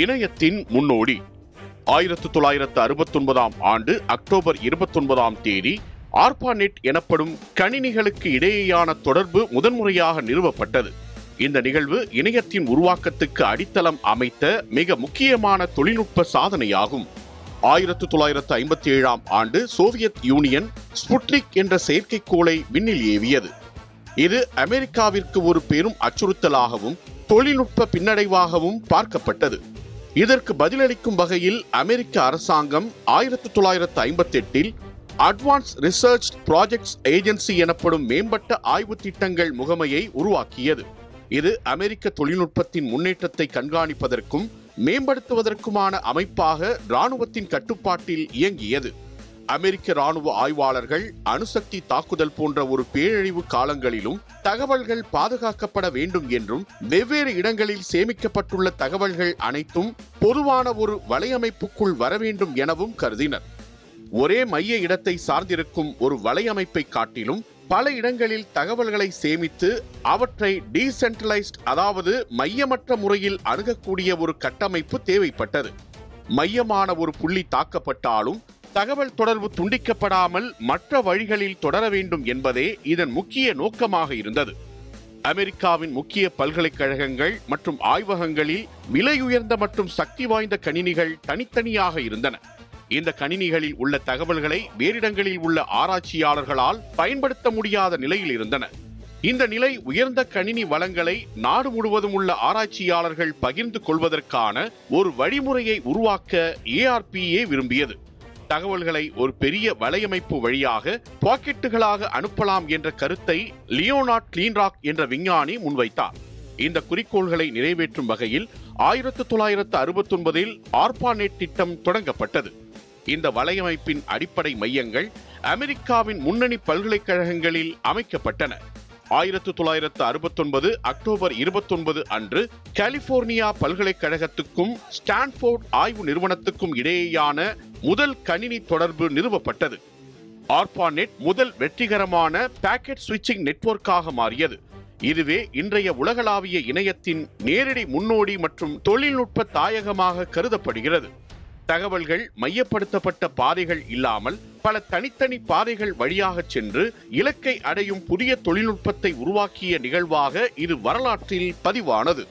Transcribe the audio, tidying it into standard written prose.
இணையத்தின் முன்னோடி 1969 ஆண்டு அக்டோபர் 29 ஆர்பாநெட் எனப்படும் கணினிகளுக்கு இடையேயான தொடர்பு முதன்முறையாக நிறுவப்பட்டது. இந்த நிகழ்வு இணையத்தின் உருவாக்கத்துக்கு அடித்தளம் அமைத்த மிக முக்கியமான தொழில்நுட்ப சாதனையாகும். 1957 ஆண்டு சோவியத் யூனியன் ஸ்புட்னிக் என்ற செயற்கைக்கோளை விண்ணில் ஏவியது. இது அமெரிக்காவிற்கு ஒரு பெரும் அச்சுறுத்தலாகவும் தொழில்நுட்ப பின்னடைவாகவும் பார்க்கப்பட்டது. இதற்கு பதிலளிக்கும் வகையில் அமெரிக்க அரசாங்கம் 1958 அட்வான்ஸ் ரிசர்ச் ப்ராஜெக்ட்ஸ் ஏஜென்சி எனப்படும் மேம்பட்ட ஆய்வு திட்டங்கள் முகமையை உருவாக்கியது. இது அமெரிக்க தொழில்நுட்பத்தின் முன்னேற்றத்தை கண்காணிப்பதற்கும் மேம்படுத்துவதற்குமான அமைப்பாக இராணுவத்தின் கட்டுப்பாட்டில் இயங்கியது. அமெரிக்க இராணுவ ஆய்வாளர்கள் அணுசக்தி தாக்குதல் போன்ற ஒரு பேரழிவு காலங்களிலும் தகவல்கள் பாதுகாக்கப்பட வேண்டும் என்றும் வெவ்வேறு இடங்களில் சேமிக்கப்பட்டுள்ள தகவல்கள் அனைத்தும் பொதுவான ஒரு வலையமைப்புக்குள் வர வேண்டும் எனவும் கருதினர். ஒரே மைய இடத்தை சார்ந்திருக்கும் ஒரு வலையமைப்பை காட்டிலும் பல இடங்களில் தகவல்களை சேமித்து அவற்றை டீசென்ட்ரலைஸ்ட், அதாவது மையமற்ற முறையில் அணுகக்கூடிய ஒரு கட்டமைப்பு தேவைப்பட்டது. மையமான ஒரு புள்ளி தாக்கப்பட்டாலும் தகவல் தொடர்பு துண்டிக்கப்படாமல் மற்ற வழிகளில் தொடர வேண்டும் என்பதே இதன் முக்கிய நோக்கமாக இருந்தது. அமெரிக்காவின் முக்கிய பல்கலைக்கழகங்கள் மற்றும் ஆய்வகங்களில் விலையுயர்ந்த மற்றும் சக்தி வாய்ந்த கணினிகள் தனித்தனியாக இருந்தன. இந்த கணினிகளில் உள்ள தகவல்களை வேறிடங்களில் உள்ள ஆராய்ச்சியாளர்களால் பயன்படுத்த முடியாத நிலையில் இருந்தன. இந்த நிலை உயர்ந்த கணினி வளங்களை நாடு முழுவதும் உள்ள ஆராய்ச்சியாளர்கள் பகிர்ந்து கொள்வதற்கான ஒரு வழிமுறையை உருவாக்க ARPA விரும்பியது. தகவல்களை ஒரு பெரிய வலையமைப்பு வழியாக பாக்கெட்டுகளாக அனுப்பலாம் என்ற கருத்தை லியோனார்ட் கிளீன்ராக் என்ற விஞ்ஞானி முன்வைத்தார். இந்த குறிக்கோள்களை நிறைவேற்றும் வகையில் 1969 ஆர்பாநெட் திட்டம் தொடங்கப்பட்டது. இந்த வலையமைப்பின் அடிப்படை மையங்கள் அமெரிக்காவின் முன்னணி பல்கலைக்கழகங்களில் அமைக்கப்பட்டன. 1969 அக்டோபர் 29 அன்று கலிபோர்னியா பல்கலைக்கழகத்துக்கும் ஸ்டான்ஃபோர்ட் ஆய்வு நிறுவனத்துக்கும் இடையேயான முதல் கணினி தொடர்பு நிறுவப்பட்டது. ஆர்பாநெட் முதல் வெற்றிகரமான பாக்கெட் ஸ்விட்சிங் நெட்வொர்க்காக மாறியது. இதுவே இன்றைய உலகளாவிய இணையத்தின் நேரடி முன்னோடி மற்றும் தொழில்நுட்ப தாயகமாக கருதப்படுகிறது. தகவல்கள் மையப்படுத்தப்பட்ட பாதைகள் இல்லாமல் பல தனித்தனி பாதைகள் வழியாக சென்று இலக்கை அடையும் புதிய தொழில்நுட்பத்தை உருவாக்கிய நிகழ்வாக இது வரலாற்றில் பதிவானது.